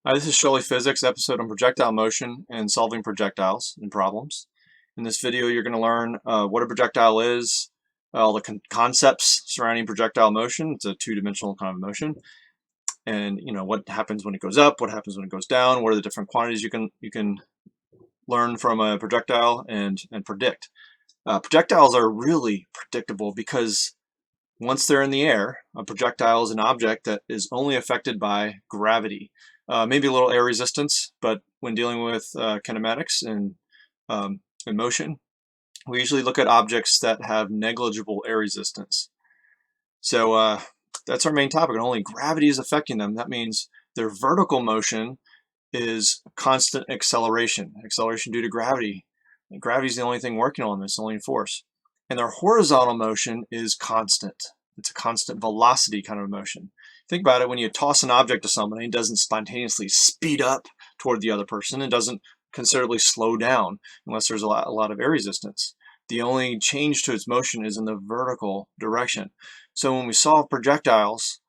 Hi, this is Shirley Physics episode on projectile motion and solving projectiles and problems. In this video, you're going to learn what a projectile is, all the concepts surrounding projectile motion. It's a two-dimensional kind of motion, and what happens when it goes up, what happens when it goes down, what are the different quantities you can learn from a projectile and predict. Projectiles are really predictable because once they're in the air, a projectile is an object that is only affected by gravity. Maybe a little air resistance, but when dealing with kinematics and motion, we usually look at objects that have negligible air resistance. So that's our main topic, and only gravity is affecting them. That means their vertical motion is constant acceleration due to gravity. And gravity is the only thing working on this, the only force. And their horizontal motion is constant. It's a constant velocity kind of motion. Think about it, when you toss an object to somebody, it doesn't spontaneously speed up toward the other person. It doesn't considerably slow down unless there's a lot of air resistance. The only change to its motion is in the vertical direction. So when we solve projectiles,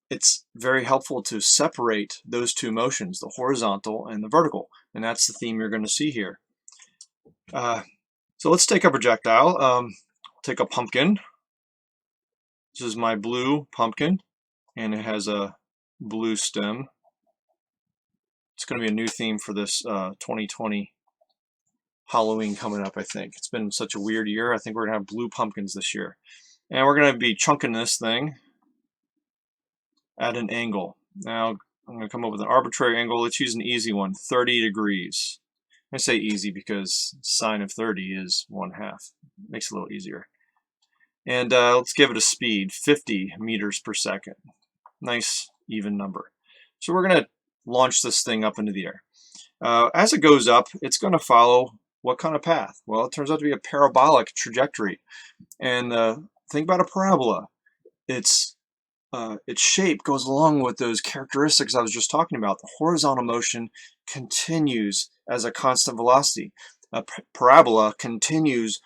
it's very helpful to separate those two motions, the horizontal and the vertical. And that's the theme you're going to see here. So let's take a projectile. Take a pumpkin. This is my blue pumpkin, and it has a blue stem. It's going to be a new theme for this 2020 Halloween coming up, I think. It's been such a weird year. I think we're going to have blue pumpkins this year. And we're going to be chunking this thing at an angle. Now, I'm going to come up with an arbitrary angle. Let's use an easy one, 30 degrees. I say easy because sine of 30 is 1/2. Makes it a little easier. And let's give it a speed, 50 meters per second. Nice even number. So we're going to launch this thing up into the air. As it goes up, it's going to follow what kind of path? Well, it turns out to be a parabolic trajectory. And think about a parabola. Its shape goes along with those characteristics I was just talking about. The horizontal motion continues as a constant velocity. A parabola continues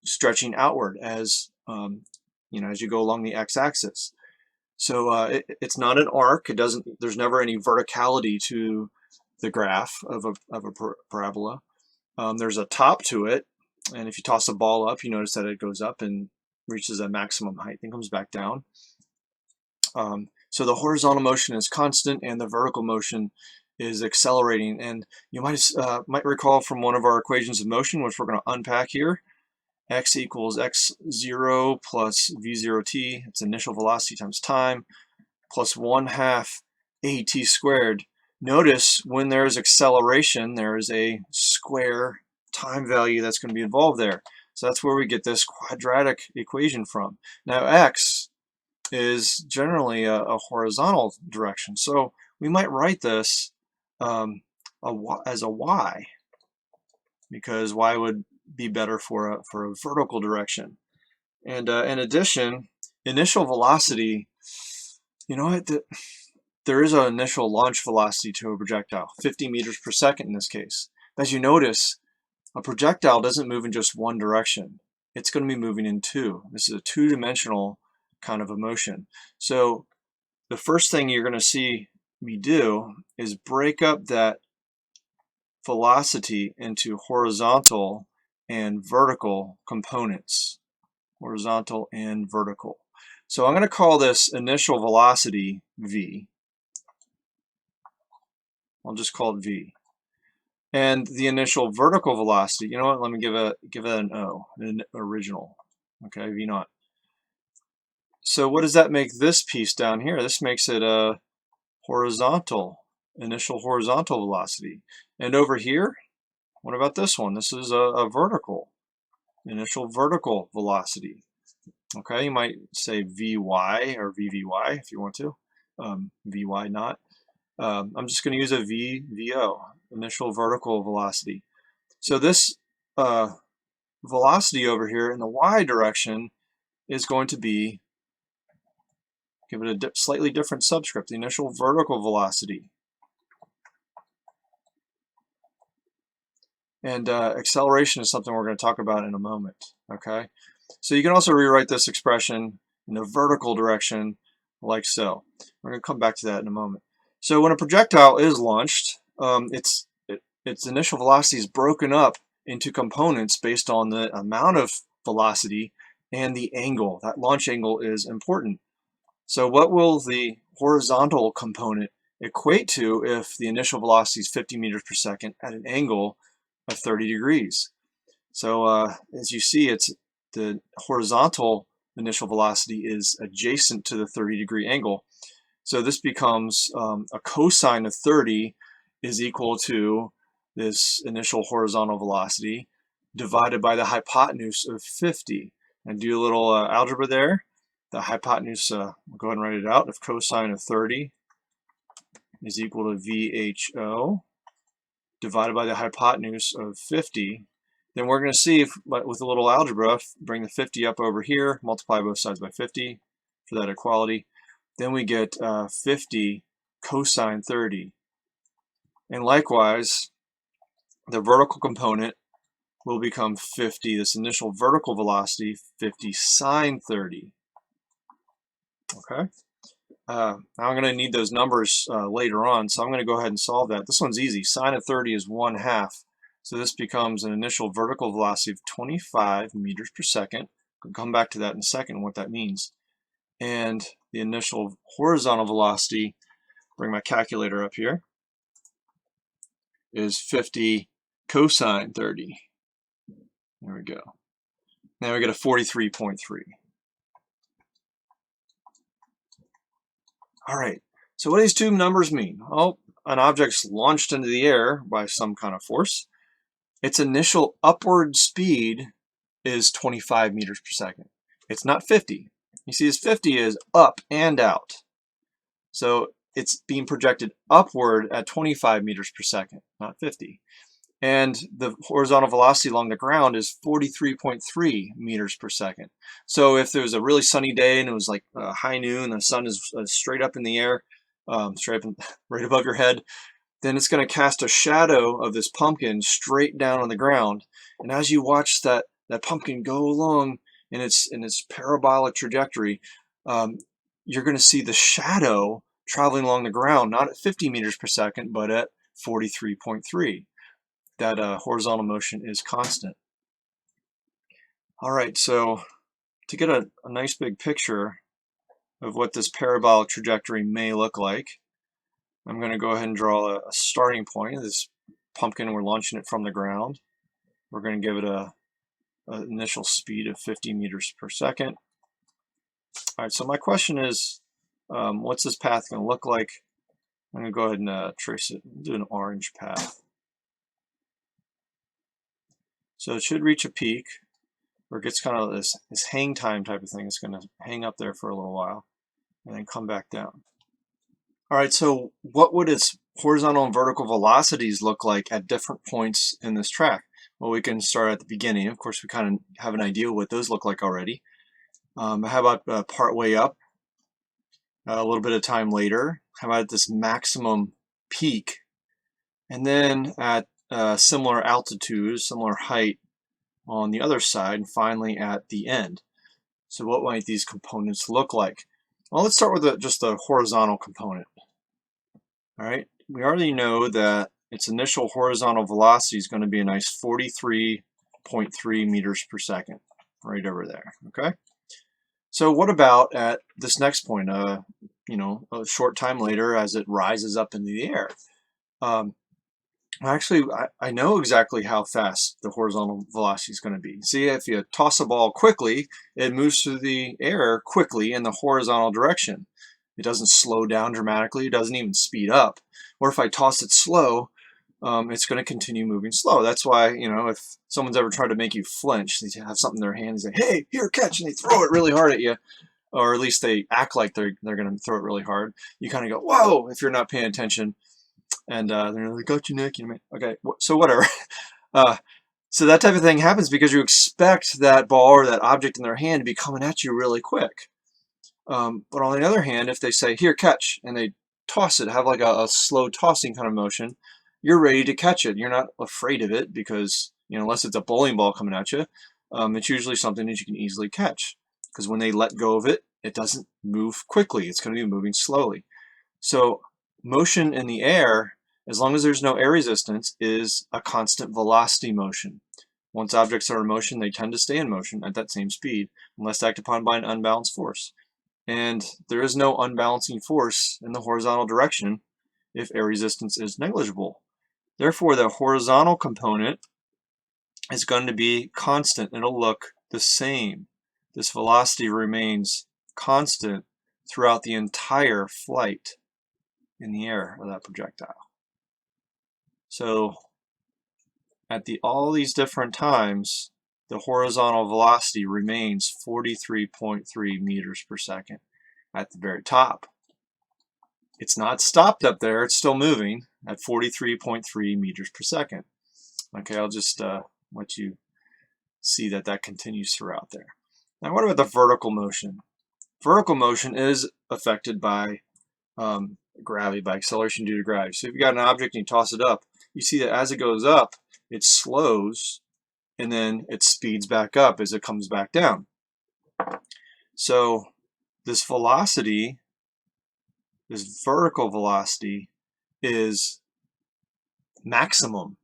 stretching outward as as you go along the x-axis. So it's not an arc. It doesn't. There's never any verticality to the graph of a parabola. There's a top to it, and if you toss a ball up, you notice that it goes up and reaches a maximum height and comes back down. So the horizontal motion is constant, and the vertical motion is accelerating. And you might recall from one of our equations of motion, which we're going to unpack here. X equals x0 plus v0t, it's initial velocity times time, plus 1/2 at squared. Notice when there's acceleration, there is a square time value that's going to be involved there. So that's where we get this quadratic equation from. Now x is generally a horizontal direction, so we might write this as a y, because y would be better for a vertical direction. And in addition, initial velocity, there is an initial launch velocity to a projectile, 50 meters per second in this case. As you notice, a projectile doesn't move in just one direction. It's going to be moving in two. This is a two-dimensional kind of a motion. So the first thing you're going to see me do is break up that velocity into horizontal and vertical components, horizontal and vertical. So I'm going to call this initial velocity V. I'll just call it V. And the initial vertical velocity, you know what, let me give it an O, an original, okay, V naught. So what does that make this piece down here? This makes it a horizontal, initial horizontal velocity. And over here, what about this one? This is a vertical, initial vertical velocity. Okay, you might say Vy or VVy if you want to, Vy not. I'm just going to use a VO, initial vertical velocity. So this velocity over here in the y direction is going to be, give it a slightly different subscript, the initial vertical velocity. And acceleration is something we're going to talk about in a moment, okay? So you can also rewrite this expression in the vertical direction like so. We're going to come back to that in a moment. So when a projectile is launched, its initial velocity is broken up into components based on the amount of velocity and the angle. That launch angle is important. So what will the horizontal component equate to if the initial velocity is 50 meters per second at an angle of 30 degrees? So as you see, it's the horizontal initial velocity is adjacent to the 30-degree angle. So this becomes a cosine of 30 is equal to this initial horizontal velocity divided by the hypotenuse of 50. And do a little algebra there. The hypotenuse, we'll go ahead and write it out, of cosine of 30 is equal to VHO divided by the hypotenuse of 50. Then we're going to see if, with a little algebra, bring the 50 up over here, multiply both sides by 50 for that equality. Then we get 50 cosine 30. And likewise, the vertical component will become 50, this initial vertical velocity, 50 sine 30. Okay. Now I'm going to need those numbers later on, so I'm going to go ahead and solve that. This one's easy. Sine of 30 is 1/2. So this becomes an initial vertical velocity of 25 meters per second. We'll come back to that in a second, what that means. And the initial horizontal velocity, bring my calculator up here, is 50 cosine 30. There we go. Now we get a 43.3. All right, so what do these two numbers mean? Well, an object's launched into the air by some kind of force. Its initial upward speed is 25 meters per second. It's not 50. You see, this 50 is up and out. So it's being projected upward at 25 meters per second, not 50. And the horizontal velocity along the ground is 43.3 meters per second. So if there was a really sunny day and it was like high noon, the sun is straight up in the air, straight up right above your head, then it's going to cast a shadow of this pumpkin straight down on the ground. And as you watch that pumpkin go along in its parabolic trajectory, you're going to see the shadow traveling along the ground, not at 50 meters per second, but at 43.3. That horizontal motion is constant. All right, so to get a nice big picture of what this parabolic trajectory may look like, I'm going to go ahead and draw a starting point. This pumpkin, we're launching it from the ground. We're going to give it an initial speed of 50 meters per second. All right, so my question is, what's this path going to look like? I'm going to go ahead and trace it, do an orange path. So it should reach a peak, where it gets kind of this hang time type of thing. It's going to hang up there for a little while and then come back down. All right, so what would its horizontal and vertical velocities look like at different points in this track? Well, we can start at the beginning. Of course, we kind of have an idea what those look like already. How about part way up, a little bit of time later? How about this maximum peak? And then at similar altitude, similar height on the other side, and finally at the end. So what might these components look like? Well, let's start with just the horizontal component. All right, we already know that its initial horizontal velocity is going to be a nice 43.3 meters per second, right over there, okay? So what about at this next point, a short time later as it rises up into the air? Actually, I know exactly how fast the horizontal velocity is going to be. See, if you toss a ball quickly, it moves through the air quickly in the horizontal direction. It doesn't slow down dramatically. It doesn't even speed up. Or if I toss it slow, it's going to continue moving slow. That's why, if someone's ever tried to make you flinch, they have something in their hand and say, "Hey, here, catch," and they throw it really hard at you, or at least they act like they're going to throw it really hard. You kind of go, "Whoa!" if you're not paying attention. And they're like, "Got you, Nick." Okay, so whatever. So that type of thing happens because you expect that ball or that object in their hand to be coming at you really quick. But on the other hand, if they say, "Here, catch," and they toss it, have like a slow tossing kind of motion, you're ready to catch it. You're not afraid of it because, unless it's a bowling ball coming at you, it's usually something that you can easily catch. Because when they let go of it, it doesn't move quickly. It's going to be moving slowly. So motion in the air, as long as there's no air resistance, is a constant velocity motion. Once objects are in motion, they tend to stay in motion at that same speed, unless acted upon by an unbalanced force. And there is no unbalancing force in the horizontal direction if air resistance is negligible. Therefore, the horizontal component is going to be constant. It'll look the same. This velocity remains constant throughout the entire flight in the air of that projectile. So at all these different times, the horizontal velocity remains 43.3 meters per second at the very top. It's not stopped up there, it's still moving at 43.3 meters per second. Okay, I'll just let you see that that continues throughout there. Now what about the vertical motion? Vertical motion is affected by gravity, by acceleration due to gravity. So if you got an object and you toss it up, you see that as it goes up, it slows and then it speeds back up as it comes back down. So this velocity, this vertical velocity, is maximum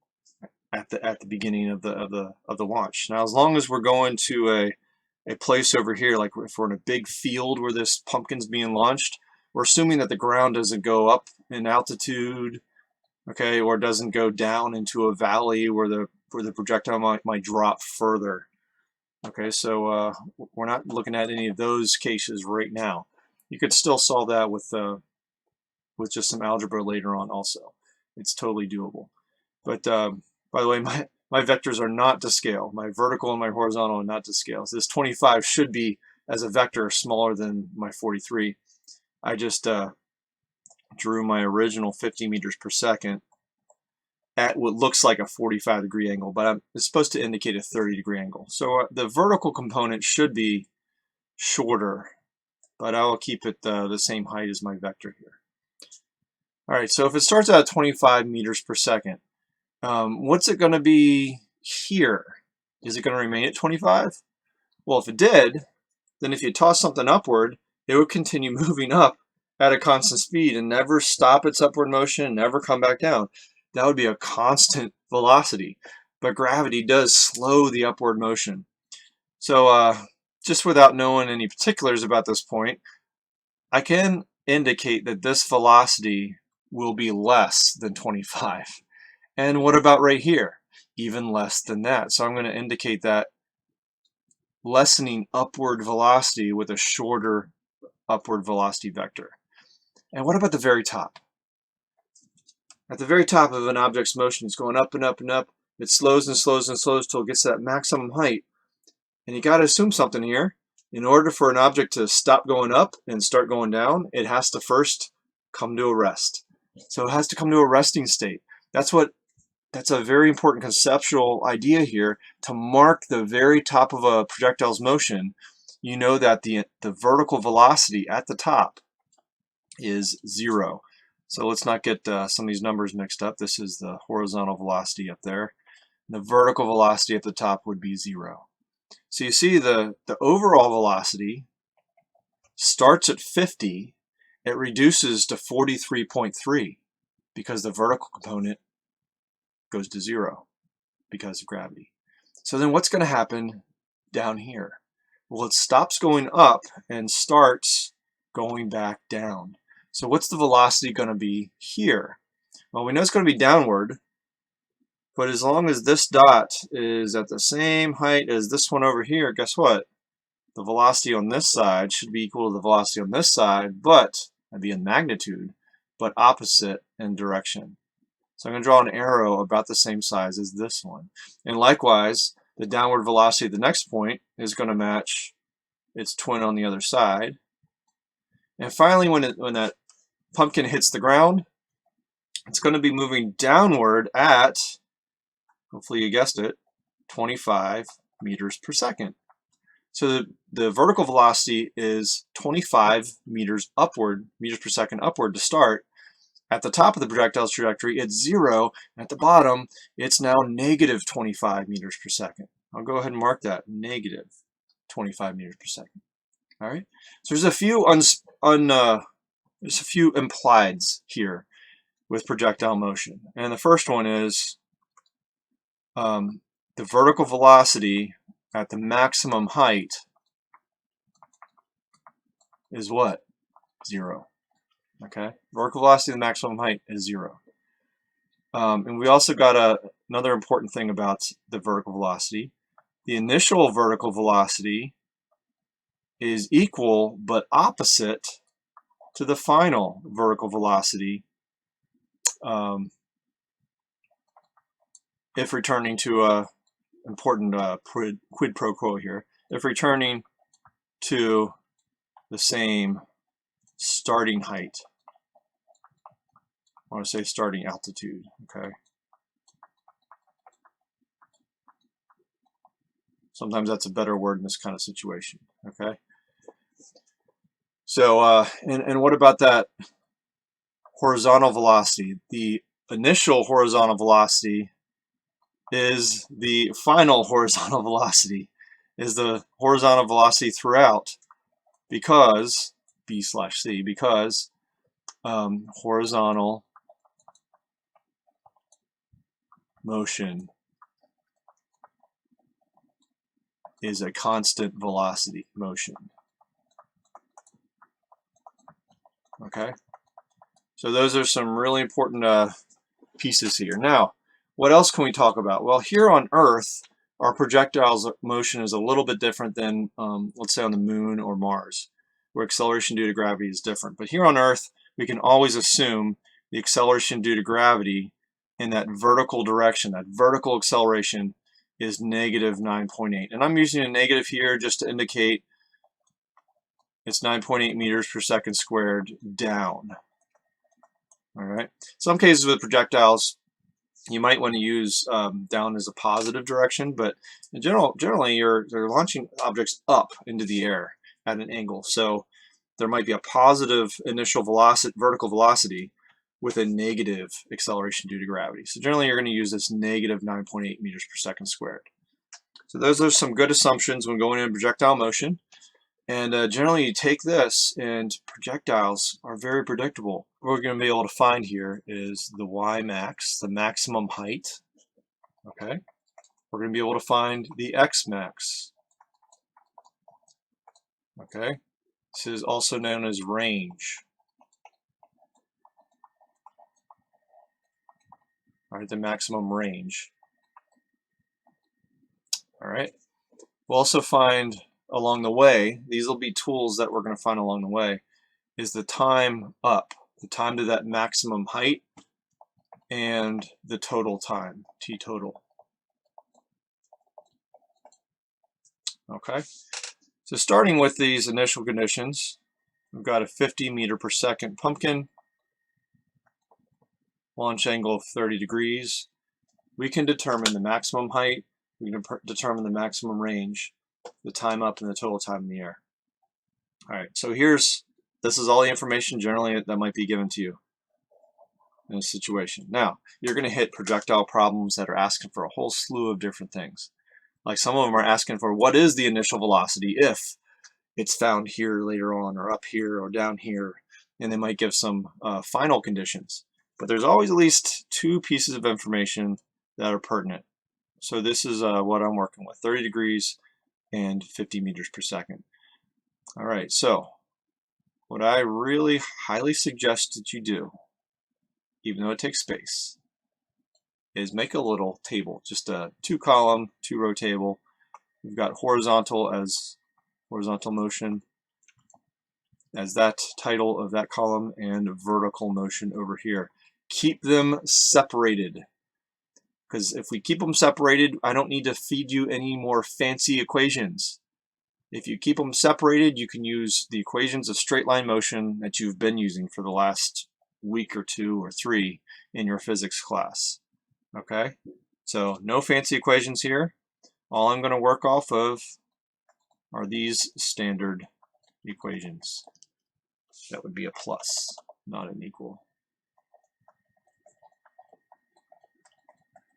at the beginning of the launch. Now, as long as we're going to a place over here, like if we're in a big field where this pumpkin's being launched, we're assuming that the ground doesn't go up in altitude, okay, or doesn't go down into a valley where the projectile might drop further. Okay, so we're not looking at any of those cases right now. You could still solve that with just some algebra later on also. It's totally doable. But by the way, my vectors are not to scale. My vertical and my horizontal are not to scale. So this 25 should be, as a vector, smaller than my 43. I just drew my original 50 meters per second at what looks like a 45-degree angle, but it's supposed to indicate a 30-degree angle. So the vertical component should be shorter, but I will keep it the same height as my vector here. All right, so if it starts out at 25 meters per second, what's it going to be here? Is it going to remain at 25? Well, if it did, then if you toss something upward, it would continue moving up at a constant speed and never stop its upward motion and never come back down. That would be a constant velocity, but gravity does slow the upward motion. So just without knowing any particulars about this point, I can indicate that this velocity will be less than 25. And what about right here? Even less than that. So I'm going to indicate that lessening upward velocity with a shorter upward velocity vector. And what about the very top? At the very top of an object's motion, it's going up and up and up. It slows and slows and slows till it gets to that maximum height. And you got to assume something here. In order for an object to stop going up and start going down, it has to first come to a rest. So it has to come to a resting state. That's a very important conceptual idea here. To mark the very top of a projectile's motion, you know that the vertical velocity at the top is 0. So let's not get some of these numbers mixed up. This is the horizontal velocity up there. The vertical velocity at the top would be 0. So you see the overall velocity starts at 50. It reduces to 43.3 because the vertical component goes to 0 because of gravity. So then what's going to happen down here? Well, it stops going up and starts going back down. So what's the velocity going to be here? Well, we know it's going to be downward, but as long as this dot is at the same height as this one over here, guess what? The velocity on this side should be equal to the velocity on this side, but that'd be in magnitude, but opposite in direction. So I'm going to draw an arrow about the same size as this one. And likewise, the downward velocity at the next point is going to match its twin on the other side. And finally, when that pumpkin hits the ground, it's going to be moving downward at, hopefully you guessed it, 25 meters per second. So the vertical velocity is 25 meters per second upward to start. At the top of the projectile's trajectory, it's 0. At the bottom, it's now negative 25 meters per second. I'll go ahead and mark that, negative 25 meters per second. All right. So there's a few implieds here. with projectile motion. And the first one is the vertical velocity at the maximum height is what? 0. Okay, vertical velocity at the maximum height is 0. And we also got another important thing about the vertical velocity. The initial vertical velocity is equal but opposite to the final vertical velocity if returning to a important quid pro quo here. If returning to the same starting height, I want to say starting altitude, okay? Sometimes that's a better word in this kind of situation, okay? So, and what about that horizontal velocity? The initial horizontal velocity is the final horizontal velocity, is the horizontal velocity throughout, because B/C, because horizontal motion is a constant velocity motion. Okay, so those are some really important pieces here. Now, what else can we talk about? Well, here on Earth, our projectile's motion is a little bit different than, let's say, on the Moon or Mars, where acceleration due to gravity is different. But here on Earth, we can always assume the acceleration due to gravity in that vertical direction, that vertical acceleration, is negative 9.8. And I'm using a negative here just to indicate it's 9.8 meters per second squared down. All right. Some cases with projectiles, you might want to use down as a positive direction, but in generally you're launching objects up into the air at an angle. So there might be a positive initial velocity, vertical velocity, with a negative acceleration due to gravity. So generally you're going to use this negative 9.8 meters per second squared. So those are some good assumptions when going into projectile motion. And generally you take this, and projectiles are very predictable. What we're going to be able to find here is the Y max, the maximum height. Okay, we're going to be able to find the X max. Okay, this is also known as range. All right, the maximum range. All right, we'll also find along the way, these will be tools that we're going to find along the way, is the time up, the time to that maximum height, and the total time, T total. Okay, so starting with these initial conditions, we've got a 50 meter per second pumpkin, launch angle of 30 degrees. We can determine the maximum height, we can determine the maximum range, the time up, and the total time in the air. All right, so this is all the information generally that might be given to you in a situation. Now, you're going to hit projectile problems that are asking for a whole slew of different things. Like some of them are asking for what is the initial velocity if it's found here later on, or up here, or down here, and they might give some final conditions. But there's always at least 2 pieces of information that are pertinent. So this is what I'm working with, 30 degrees and 50 meters per second. All right, so what I really highly suggest that you do, even though it takes space, is make a little table, just a 2-column, 2-row table. We've got horizontal as horizontal motion as that title of that column, and vertical motion over here. Keep them separated, because if we keep them separated, I don't need to feed you any more fancy equations. If you keep them separated, you can use the equations of straight line motion that you've been using for the last week or 2 or 3 in your physics class. Okay, so no fancy equations here. All I'm going to work off of are these standard equations. That would be a plus, not an equal.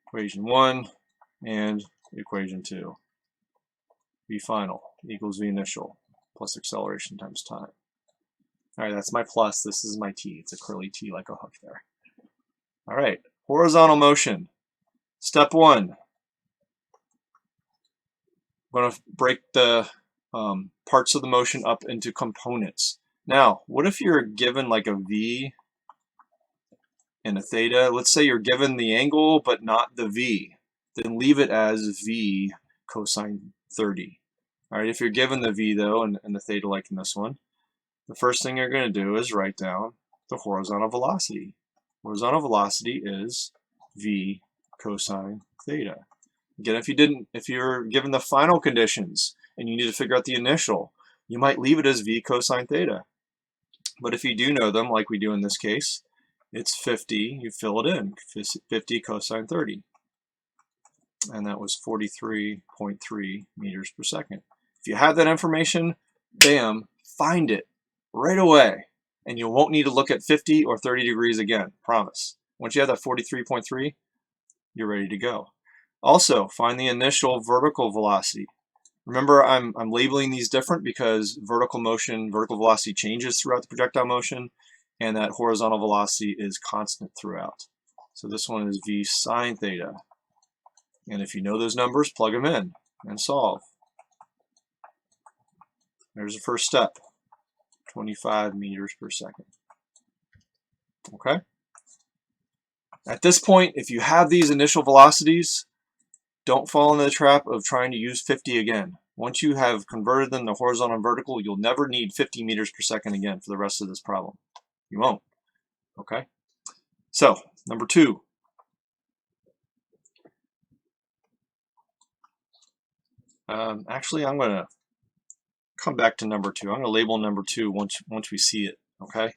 Equation 1 and equation 2. V final equals V initial plus acceleration times time. All right, that's my plus. This is my t. It's a curly t like a hook there. All right, horizontal motion. Step 1. I'm going to break the parts of the motion up into components. Now, what if you're given like a V and a theta? Let's say you're given the angle but not the V. Then leave it as V cosine 30. All right, if you're given the V though and the theta like in this one, the first thing you're going to do is write down the horizontal velocity. Horizontal velocity is V cosine theta. Again, if you're given the final conditions and you need to figure out the initial, you might leave it as V cosine theta. But if you do know them, like we do in this case, it's 50, you fill it in, 50 cosine 30. And that was 43.3 meters per second. If you have that information, bam, find it right away. And you won't need to look at 50 or 30 degrees again, promise. Once you have that 43.3, you're ready to go. Also, find the initial vertical velocity. Remember, I'm labeling these different because vertical velocity changes throughout the projectile motion, and that horizontal velocity is constant throughout. So this one is V sine theta. And if you know those numbers, plug them in and solve. There's the first step, 25 meters per second. Okay? At this point, if you have these initial velocities, don't fall into the trap of trying to use 50 again. Once you have converted them to horizontal and vertical, you'll never need 50 meters per second again for the rest of this problem. You won't. Okay? So, number 2. Actually, I'm going to come back to number 2. I'm going to label number 2 once we see it. Okay?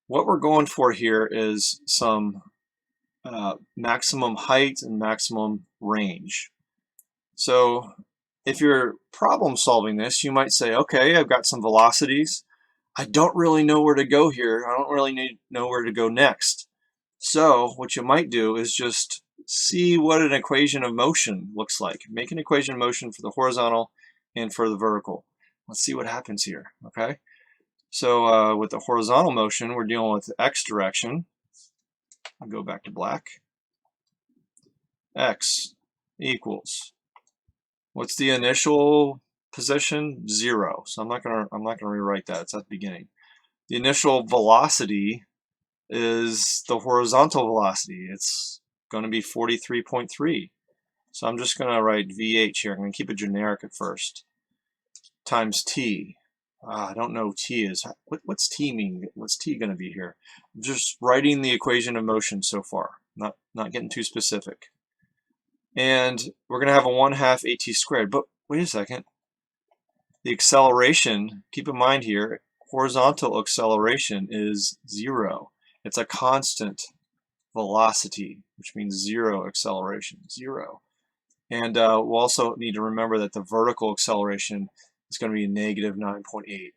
What we're going for here is some maximum height and maximum range. So if you're problem solving this, you might say, okay, I've got some velocities. I don't really know where to go here. I don't really know where to go next. So what you might do is just see what an equation of motion looks like. Make an equation of motion for the horizontal and for the vertical. Let's see what happens here, okay? So with the horizontal motion, we're dealing with the x direction. I'll go back to black. X equals, what's the initial position? 0. So I'm not gonna rewrite that. It's at the beginning. The initial velocity is the horizontal velocity. It's going to be 43.3. So I'm just going to write VH here. I'm going to keep it generic at first. Times T. I don't know what T is. What's T mean? What's T going to be here? I'm just writing the equation of motion so far. Not getting too specific. And we're going to have a 1/2 AT squared. But wait a second. The acceleration, keep in mind here, horizontal acceleration is 0. It's a constant velocity, which means 0 acceleration, 0. And we'll also need to remember that the vertical acceleration is going to be negative 9.8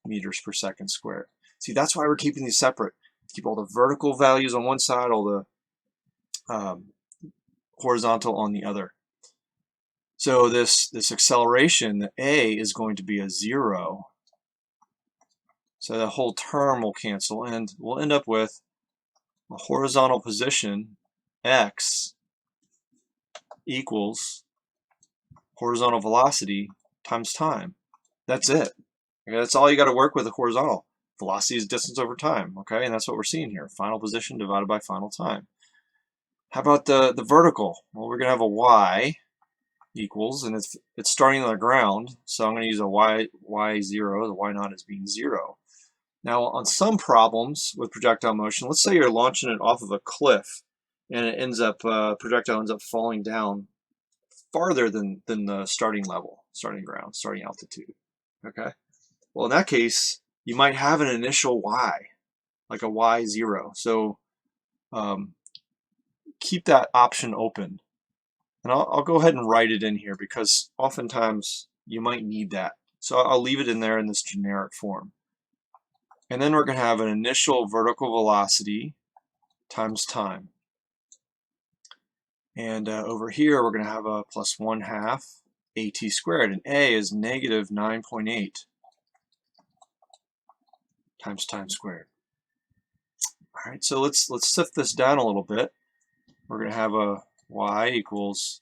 meters per second squared. See, that's why we're keeping these separate. Keep all the vertical values on one side, all the horizontal on the other. So this acceleration, the A, is going to be a 0. So the whole term will cancel, and we'll end up with a horizontal position, x, equals horizontal velocity times time. That's it. Okay, that's all you got to work with. The horizontal velocity is distance over time. Okay, and that's what we're seeing here. Final position divided by final time. How about the vertical? Well, we're going to have a y equals, and it's starting on the ground, so I'm going to use a y0. The y naught as being 0. Now, on some problems with projectile motion, let's say you're launching it off of a cliff, and it ends up projectile ends up falling down farther than the starting level, starting ground, starting altitude. Okay. Well, in that case, you might have an initial y, like a y0. So keep that option open. And I'll go ahead and write it in here because oftentimes you might need that. So I'll leave it in there in this generic form. And then we're going to have an initial vertical velocity times time. And over here we're going to have a plus 1/2 AT squared. And A is negative 9.8 times time squared. All right, so let's sift this down a little bit. We're going to have a y equals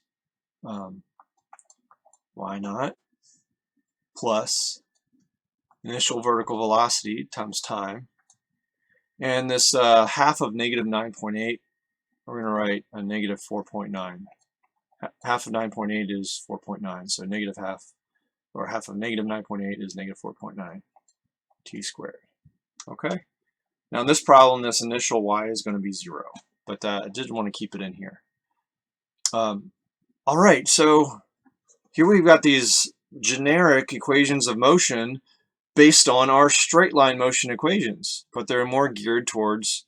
y naught plus initial vertical velocity times time. And this half of negative 9.8, we're going to write a negative 4.9. Half of 9.8 is 4.9, so negative half, or half of negative 9.8 is negative 4.9 t squared. Okay? Now in this problem, this initial y is going to be 0, but I did want to keep it in here. All right, so here we've got these generic equations of motion based on our straight line motion equations, but they're more geared towards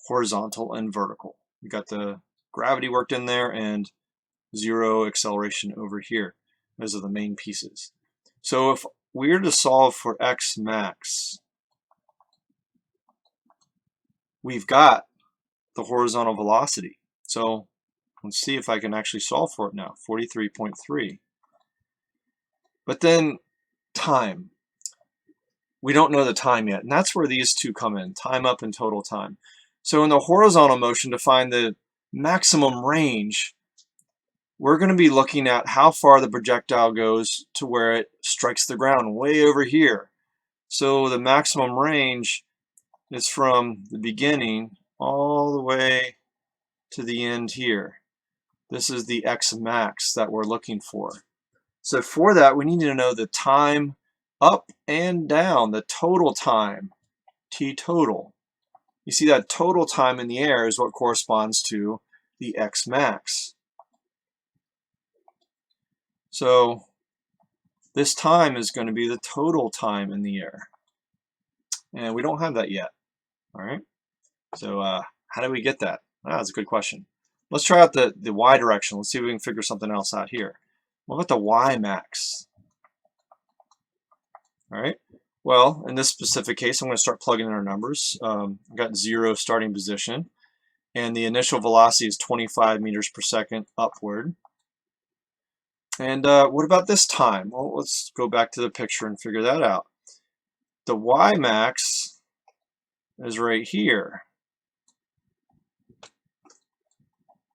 horizontal and vertical. We got the gravity worked in there and 0 acceleration over here. Those are the main pieces. So if we were to solve for x max, we've got the horizontal velocity. So let's see if I can actually solve for it now, 43.3. But then time. We don't know the time yet, and that's where these two come in, time up and total time. So in the horizontal motion, to find the maximum range, we're going to be looking at how far the projectile goes to where it strikes the ground, way over here. So the maximum range is from the beginning all the way to the end here. This is the x max that we're looking for. So for that, we need to know the time up and down, the total time, t total. You see that total time in the air is what corresponds to the x max. So this time is going to be the total time in the air. And we don't have that yet. All right. So how do we get that? That's a good question. Let's try out the y direction. Let's see if we can figure something else out here. What about the y max? All right. Well, in this specific case, I'm going to start plugging in our numbers. I've got 0 starting position, and the initial velocity is 25 meters per second upward. And what about this time? Well, let's go back to the picture and figure that out. The y max is right here.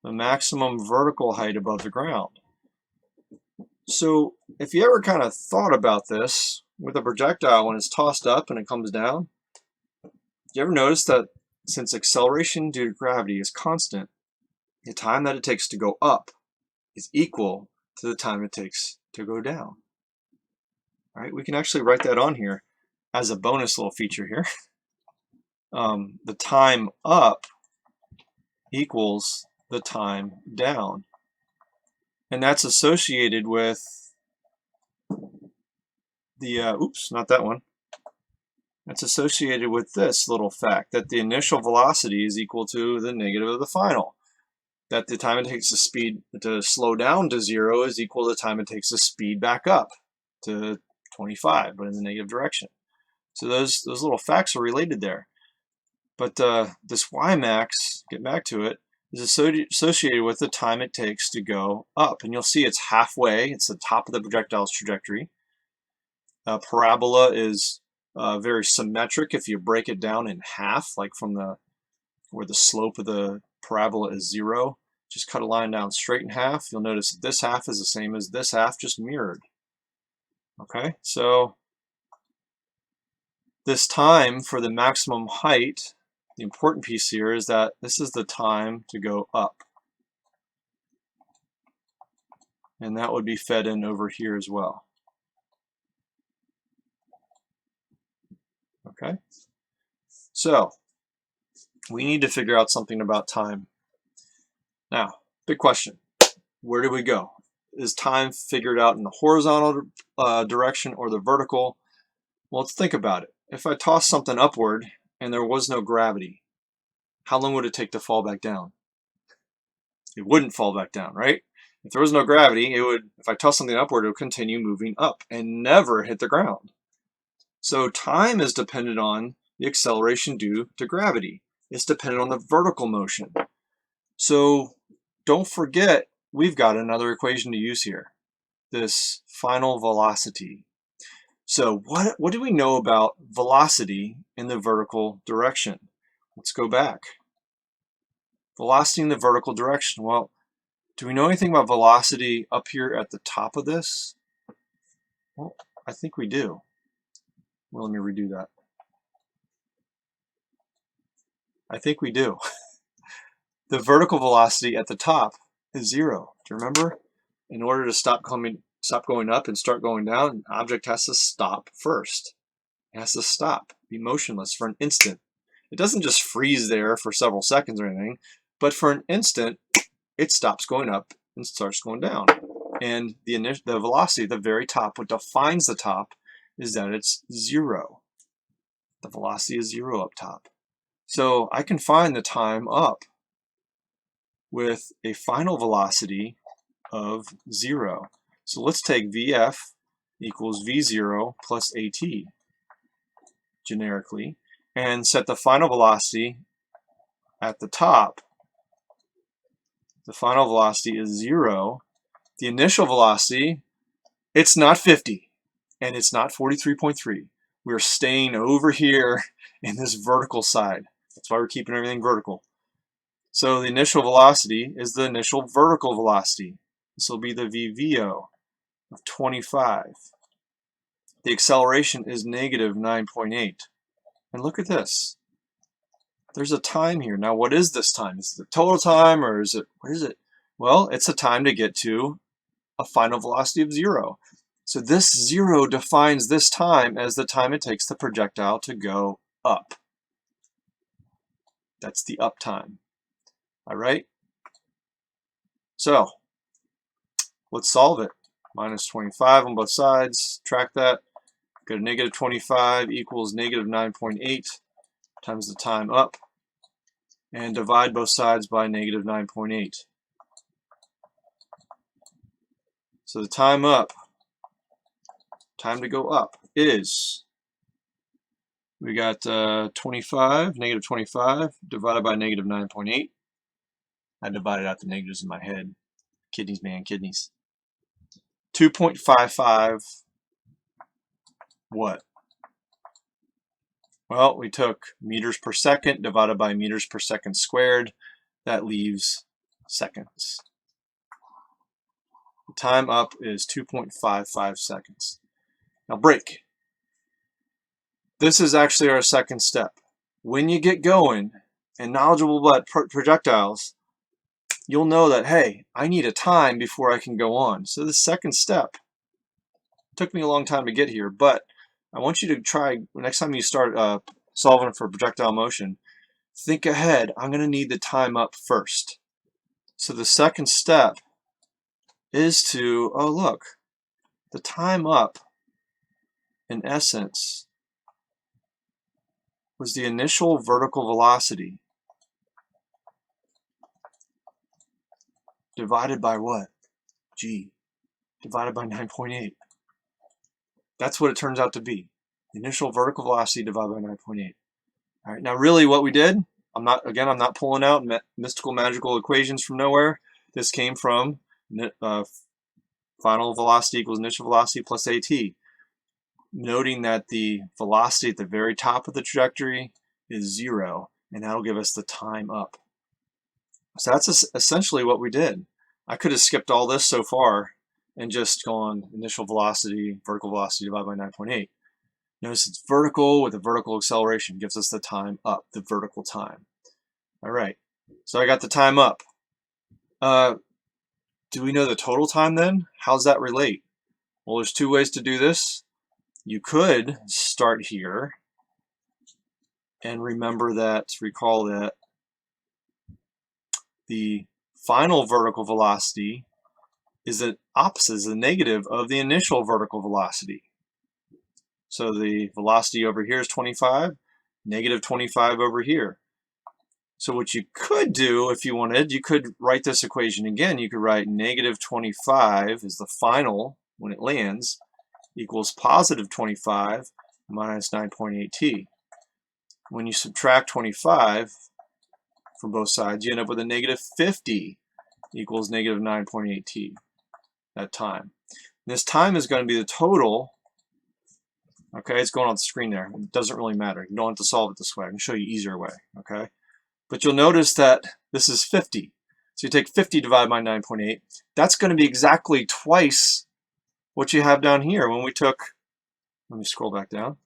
The maximum vertical height above the ground. So if you ever kind of thought about this with a projectile when it's tossed up and it comes down, do you ever notice that since acceleration due to gravity is constant, the time that it takes to go up is equal to the time it takes to go down? All right, we can actually write that on here as a bonus little feature here. The time up equals the time down. And that's associated with the, oops, not that one. That's associated with this little fact, that the initial velocity is equal to the negative of the final. That the time it takes the speed to slow down to 0 is equal to the time it takes to speed back up to 25, but in the negative direction. So those little facts are related there. But this y max, get back to it, is associated with the time it takes to go up. And you'll see it's halfway. It's the top of the projectile's trajectory. Parabola is very symmetric if you break it down in half, like from where the slope of the parabola is 0. Just cut a line down straight in half. You'll notice that this half is the same as this half, just mirrored. Okay, so this time for the maximum height, the important piece here is that this is the time to go up. And that would be fed in over here as well. Okay, so we need to figure out something about time. Now, big question, where do we go? Is time figured out in the horizontal direction or the vertical? Well, let's think about it. If I toss something upward and there was no gravity, how long would it take to fall back down? It wouldn't fall back down, right? If there was no gravity, it would, if I toss something upward, it would continue moving up and never hit the ground. So time is dependent on the acceleration due to gravity. It's dependent on the vertical motion. So don't forget, we've got another equation to use here, this final velocity. So what do we know about velocity in the vertical direction? Let's go back. Velocity in the vertical direction. Well, do we know anything about velocity up here at the top of this? Well, I think we do. Well, let me redo that. I think we do. The vertical velocity at the top is 0. Do you remember? In order to stop going up and start going down, an object has to stop first. It has to stop, be motionless for an instant. It doesn't just freeze there for several seconds or anything, but for an instant, it stops going up and starts going down. And the velocity at the very top, what defines the top, is that it's 0. The velocity is 0 up top. So I can find the time up with a final velocity of 0. So let's take VF equals V0 plus AT generically, and set the final velocity at the top. The final velocity is 0. The initial velocity, it's not 50, and it's not 43.3. We're staying over here in this vertical side. That's why we're keeping everything vertical. So the initial velocity is the initial vertical velocity. This will be the VVO of 25. The acceleration is negative 9.8. And look at this. There's a time here. Now, what is this time? Is it the total time, or is it, what is it? Well, it's a time to get to a final velocity of 0. So this 0 defines this time as the time it takes the projectile to go up. That's the up time. All right? So let's solve it. Minus 25 on both sides. Track that. Go to negative 25 equals negative 9.8 times the time up. And divide both sides by negative 9.8. So the time up, time to go up, is, we got 25, negative 25, divided by negative 9.8. I divided out the negatives in my head. Kidneys, man, kidneys. 2.55 what? Well, we took meters per second divided by meters per second squared. That leaves seconds. The time up is 2.55 seconds. Now break. This is actually our second step. When you get going and knowledgeable about projectiles, you'll know that, hey, I need a time before I can go on. So the second step took me a long time to get here, but I want you to try, next time you start solving for projectile motion, think ahead. I'm going to need the time up first. So the second step is to, oh look, the time up, in essence, was the initial vertical velocity divided by what? G, divided by 9.8. That's what it turns out to be. The initial vertical velocity divided by 9.8. All right, now really what we did, I'm not pulling out mystical magical equations from nowhere. This came from final velocity equals initial velocity plus AT. Noting that the velocity at the very top of the trajectory is 0, and that'll give us the time up. So that's essentially what we did. I could have skipped all this so far and just gone initial velocity, vertical velocity divided by 9.8. Notice it's vertical with a vertical acceleration, gives us the time up, the vertical time. All right, so I got the time up. Do we know the total time then? How's that relate? Well, there's two ways to do this. You could start here and recall that the final vertical velocity is the opposite, is the negative of the initial vertical velocity. So the velocity over here is 25, negative 25 over here. So what you could do if you wanted, you could write this equation again. You could write negative 25 is the final when it lands, equals positive 25 minus 9.8 t. When you subtract 25 from both sides, you end up with a negative 50 equals negative 9.8 t, that time. And this time is going to be the total Okay, it's going on the screen there. It doesn't really matter. You don't have to solve it this way. I can show you easier way. Okay, but you'll notice that this is 50. So you take 50 divided by 9.8. That's going to be exactly twice what you have down here when we took, let me scroll back down.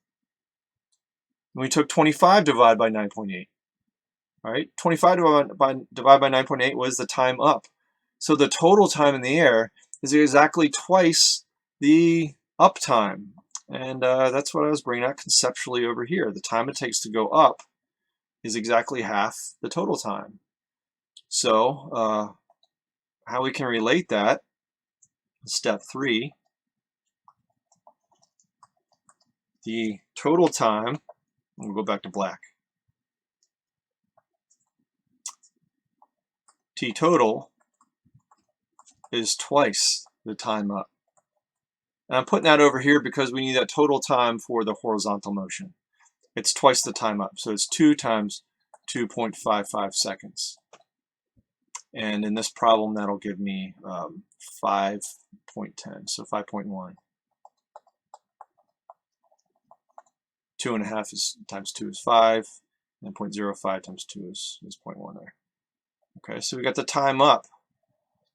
When we took 25 divided by 9.8. All right, 25 divided by 9.8 was the time up. So the total time in the air is exactly twice the up time. And that's what I was bringing out conceptually over here. The time it takes to go up is exactly half the total time. So how we can relate that, step 3, the total time, we'll go back to black. T total is twice the time up. And I'm putting that over here because we need that total time for the horizontal motion. It's twice the time up, so it's 2 times 2.55 seconds. And in this problem, that'll give me 5.10, so 5.1. 2.5 is times 2 is 5, and 0.05 times 2 is 0.1 there. Okay, so we got the time up.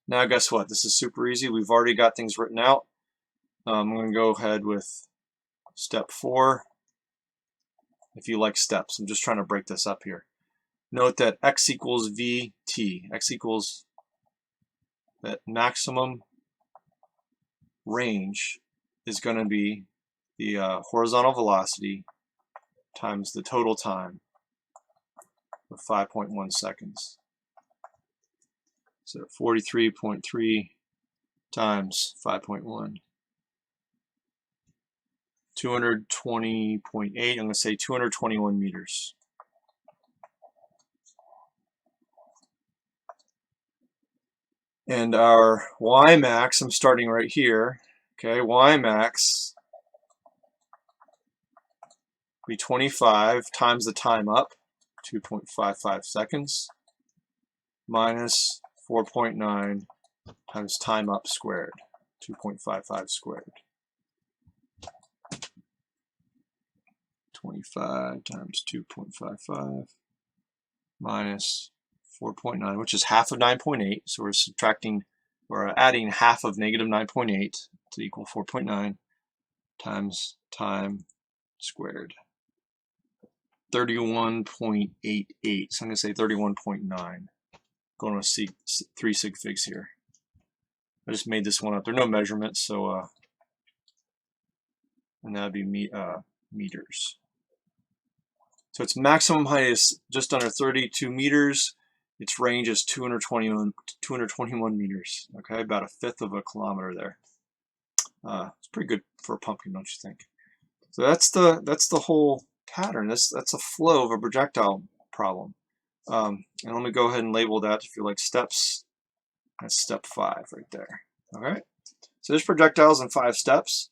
Now guess what? This is super easy. We've already got things written out. I'm going to go ahead with step 4. If you like steps, I'm just trying to break this up here. Note that x equals vt. X equals that maximum range is going to be the horizontal velocity times the total time of 5.1 seconds. So 43.3 times 5.1. 220.8, I'm going to say 221 meters. And our Y max, I'm starting right here, okay, Y max be 25 times the time up, 2.55 seconds, minus 4.9 times time up squared, 2.55 squared. 25 times 2.55 minus 4.9, which is half of 9.8. So we're subtracting, or adding half of negative 9.8 to equal 4.9 times time squared. 31.88. So I'm going to say 31.9. Going with 3 sig figs here. I just made this one up. There are no measurements, so and that would be meters. So its maximum height is just under 32 meters. Its range is 221 meters. Okay, about 1/5 of a kilometer there. It's pretty good for a pumpkin, don't you think? So that's the whole pattern. That's a flow of a projectile problem. And let me go ahead and label that if you like steps. That's step 5 right there. All right. So there's projectiles in 5 steps.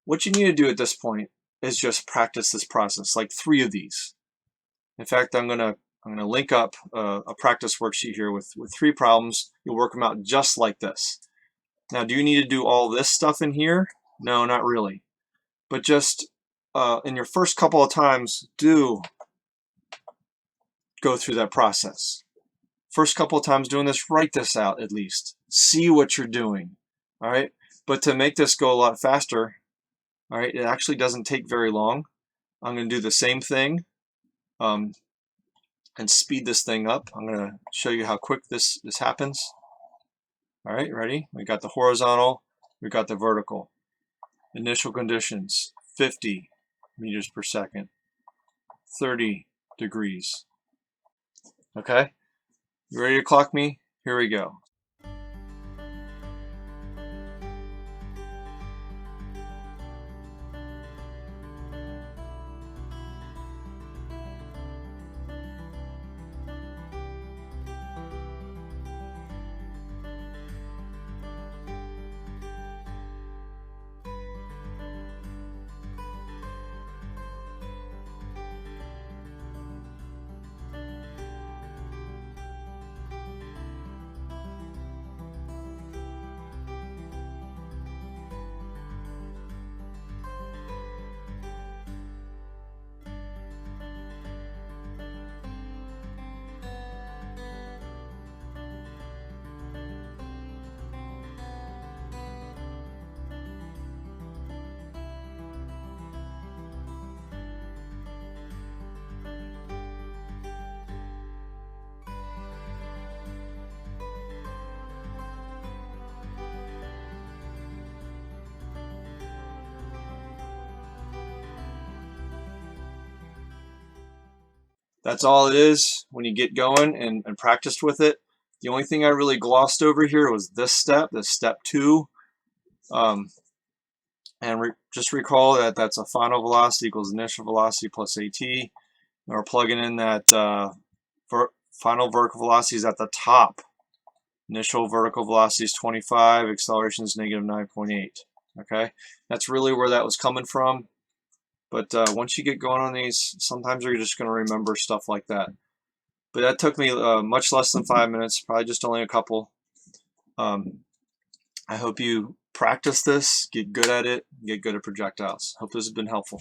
What you need to do at this point is just practice this process, like 3 of these. In fact, I'm gonna link up a practice worksheet here with 3 problems. You'll work them out just like this. Now, do you need to do all this stuff in here? No, not really. But just in your first couple of times, do go through that process. First couple of times doing this, write this out at least. See what you're doing. All right. But to make this go a lot faster, all right, it actually doesn't take very long. I'm going to do the same thing and speed this thing up. I'm going to show you how quick this happens. All right, ready? We got the horizontal, we got the vertical. Initial conditions, 50 meters per second, 30 degrees. Okay, you ready to clock me? Here we go. That's all it is when you get going and practiced with it. The only thing I really glossed over here was this step 2. And just recall that that's a final velocity equals initial velocity plus AT. And we're plugging in that final vertical velocity is at the top. Initial vertical velocity is 25, acceleration is negative 9.8. Okay, that's really where that was coming from. But once you get going on these, sometimes you're just going to remember stuff like that. But that took me much less than 5 minutes, probably just only a couple. I hope you practice this, get good at it, get good at projectiles. Hope this has been helpful.